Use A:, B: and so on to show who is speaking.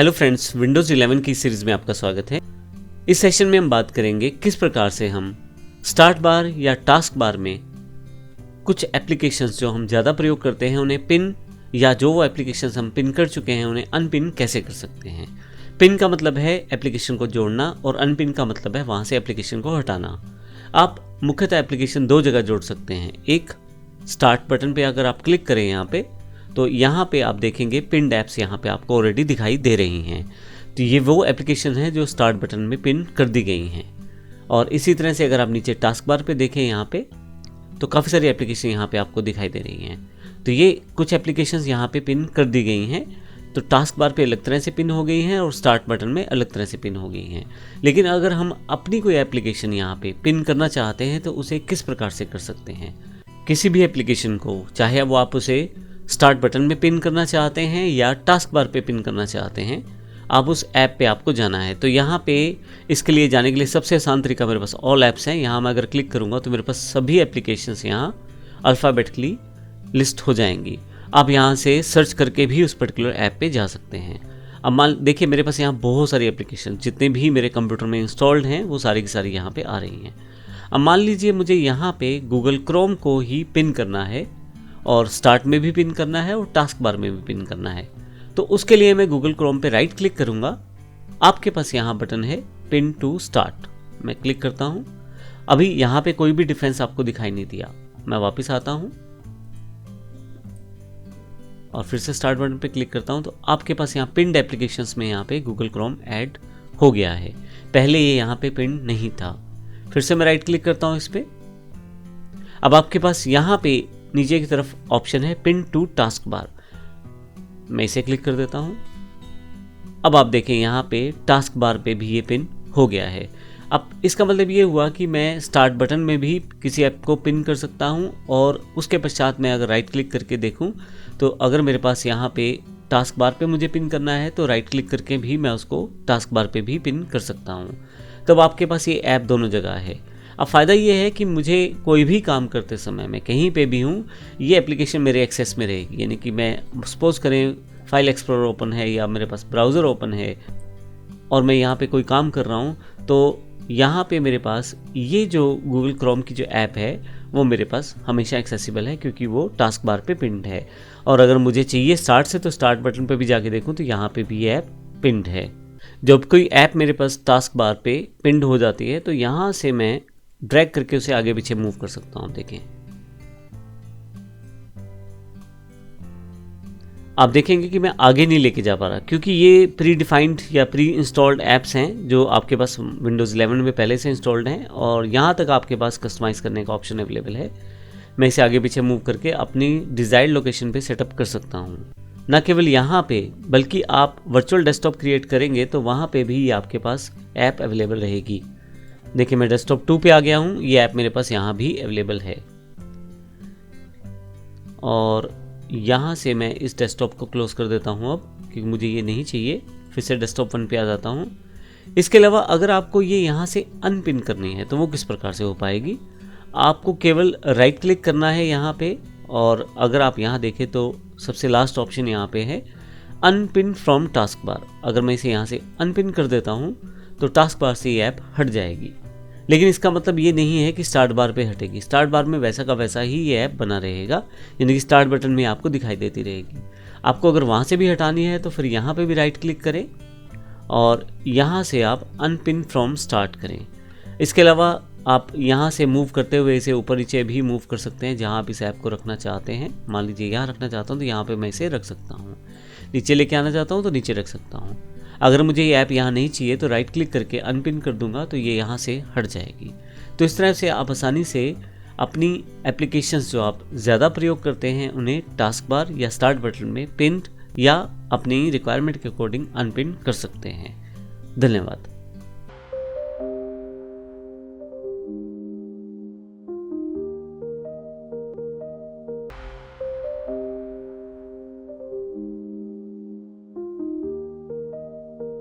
A: Hello friends, Windows 11 की series में आपका स्वागत है। इस सेशन में हम बात करेंगे किस प्रकार से हम स्टार्ट बार या टास्क बार में कुछ एप्लीकेशंस जो हम ज़्यादा प्रयोग करते हैं उन्हें पिन या जो वो एप्लीकेशंस हम पिन कर चुके हैं उन्हें अनपिन कैसे कर सकते हैं। पिन का मतलब है एप्लीकेशन को जोड़ना और अनपिन का मतलब है वहाँ से एप्लीकेशन को हटाना। आप मुख्यतः एप्लीकेशन दो जगह जोड़ सकते हैं। एक, स्टार्ट बटन पे अगर आप क्लिक करें यहाँ पे तो यहाँ पे आप देखेंगे पिन्ड ऐप्स यहाँ पे आपको ऑलरेडी दिखाई दे रही हैं। तो ये वो एप्लीकेशन है जो स्टार्ट बटन में पिन कर दी गई हैं। और इसी तरह से अगर आप नीचे टास्क बार पे देखें यहाँ पे तो काफ़ी सारी एप्लीकेशन यहाँ पे आपको दिखाई दे रही हैं। तो ये कुछ एप्लीकेशंस यहाँ पे पिन कर दी गई हैं। तो टास्क बार पे अलग तरह से पिन हो गई हैं और स्टार्ट बटन में अलग तरह से पिन हो गई हैं। लेकिन अगर हम अपनी कोई एप्लीकेशन यहाँ पे पिन करना चाहते हैं तो उसे किस प्रकार से कर सकते हैं। किसी भी एप्लीकेशन को, चाहे वो आप उसे स्टार्ट बटन में पिन करना चाहते हैं या टास्क बार पे पिन करना चाहते हैं, आप उस ऐप पे आपको जाना है। तो यहाँ पे इसके लिए जाने के लिए सबसे आसान तरीका मेरे पास ऑल ऐप्स हैं। यहाँ मैं अगर क्लिक करूँगा तो मेरे पास सभी एप्लीकेशंस यहाँ अल्फ़ाबेटिकली लिस्ट हो जाएंगी। आप यहाँ से सर्च करके भी उस पर्टिकुलर ऐप पे जा सकते हैं। अब मान देखिए मेरे पास यहाँ बहुत सारी एप्लीकेशन जितने भी मेरे कंप्यूटर में इंस्टॉल्ड हैं वो सारी की सारी यहाँ पे आ रही हैं। अब मान लीजिए मुझे यहाँ पे गूगल क्रोम को ही पिन करना है और स्टार्ट में भी पिन करना है और टास्क बार में भी पिन करना है। तो उसके लिए मैं गूगल क्रोम पे राइट क्लिक करूँगा। आपके पास यहाँ बटन है पिन टू स्टार्ट, मैं क्लिक करता हूँ। अभी यहाँ पे कोई भी डिफरेंस आपको दिखाई नहीं दिया। मैं वापस आता हूँ और फिर से स्टार्ट बटन पे क्लिक करता हूँ तो आपके पास यहाँ पिन्ड एप्लीकेशंस में यहाँ पे गूगल क्रोम ऐड हो गया है। पहले ये यहाँ पे पिन नहीं था। फिर से मैं राइट क्लिक करता हूँ इस पर। अब आपके पास यहाँ पे नीचे की तरफ ऑप्शन है पिन टू टास्क बार, मैं इसे क्लिक कर देता हूँ। अब आप देखें यहाँ पे टास्क बार पे भी ये पिन हो गया है। अब इसका मतलब ये हुआ कि मैं स्टार्ट बटन में भी किसी ऐप को पिन कर सकता हूँ और उसके पश्चात मैं अगर राइट क्लिक करके देखूँ तो अगर मेरे पास यहाँ पे टास्क बार पे मुझे पिन करना है तो राइट क्लिक करके भी मैं उसको टास्क बार पे भी पिन कर सकता हूँ। तब आपके पास ये ऐप दोनों जगह है। अब फ़ायदा ये है कि मुझे कोई भी काम करते समय मैं कहीं पे भी हूँ ये एप्लीकेशन मेरे एक्सेस में रहेगी। यानी कि मैं सपोज़ करें फाइल एक्सप्लोरर ओपन है या मेरे पास ब्राउज़र ओपन है और मैं यहाँ पे कोई काम कर रहा हूँ तो यहाँ पे मेरे पास ये जो गूगल क्रोम की जो ऐप है वो मेरे पास हमेशा एक्सेसिबल है क्योंकि वो टास्क बार पे पिन्ड है। और अगर मुझे चाहिए स्टार्ट से तो स्टार्ट बटन पे भी जाके देखूँ तो यहाँ पे भी ये ऐप पिन्ड है। जब कोई ऐप मेरे पास टास्क बार पे पिन्ड हो जाती है तो यहाँ से मैं ड्रैग करके उसे आगे पीछे मूव कर सकता हूं। देखें, आप देखेंगे कि मैं आगे नहीं लेके जा पा रहा क्योंकि ये प्री डिफाइंड या प्री इंस्टॉल्ड ऐप्स हैं जो आपके पास विंडोज़ 11 में पहले से इंस्टॉल्ड हैं और यहाँ तक आपके पास कस्टमाइज़ करने का ऑप्शन अवेलेबल है। मैं इसे आगे पीछे मूव करके अपनी डिज़ायर्ड लोकेशन पे सेटअप कर सकता हूँ। न केवल यहाँ पे बल्कि आप वर्चुअल डेस्कटॉप क्रिएट करेंगे तो वहाँ पे भी आपके पास ऐप अवेलेबल रहेगी। देखिए मैं डेस्कटॉप 2 पे आ गया हूँ, ये ऐप मेरे पास यहाँ भी अवेलेबल है। और यहाँ से मैं इस डेस्कटॉप को क्लोज कर देता हूँ अब क्योंकि मुझे ये नहीं चाहिए। फिर से डेस्कटॉप 1 पे आ जाता हूँ। इसके अलावा अगर आपको ये यहाँ से अनपिन करनी है तो वो किस प्रकार से हो पाएगी। आपको केवल राइट क्लिक करना है यहाँ पे और अगर आप यहाँ देखें तो सबसे लास्ट ऑप्शन यहाँ पे है अनपिन फ्रॉम टास्क बार। अगर मैं इसे यहाँ से अनपिन कर देता हूँ तो टास्क बार से ये ऐप हट जाएगी। लेकिन इसका मतलब ये नहीं है कि स्टार्ट बार पे हटेगी। स्टार्ट बार में वैसा का वैसा ही ये ऐप बना रहेगा, यानी कि स्टार्ट बटन में आपको दिखाई देती रहेगी। आपको अगर वहाँ से भी हटानी है तो फिर यहाँ पे भी राइट क्लिक करें और यहाँ से आप अनपिन फ्रॉम स्टार्ट करें। इसके अलावा आप यहाँ से मूव करते हुए इसे ऊपर नीचे भी मूव कर सकते हैं जहाँ आप इस ऐप को रखना चाहते हैं। मान लीजिए यहाँ रखना चाहता हूँ तो यहाँ पर मैं इसे रख सकता हूँ। नीचे लेके आना चाहता हूँ तो नीचे रख सकता हूँ। अगर मुझे ये ऐप यहाँ नहीं चाहिए तो राइट क्लिक करके अनपिन कर दूंगा तो ये यहाँ से हट जाएगी। तो इस तरह से आप आसानी से अपनी एप्लीकेशंस जो आप ज़्यादा प्रयोग करते हैं उन्हें टास्क बार या स्टार्ट बटन में पिन या अपनी रिक्वायरमेंट के अकॉर्डिंग अनपिन कर सकते हैं। धन्यवाद।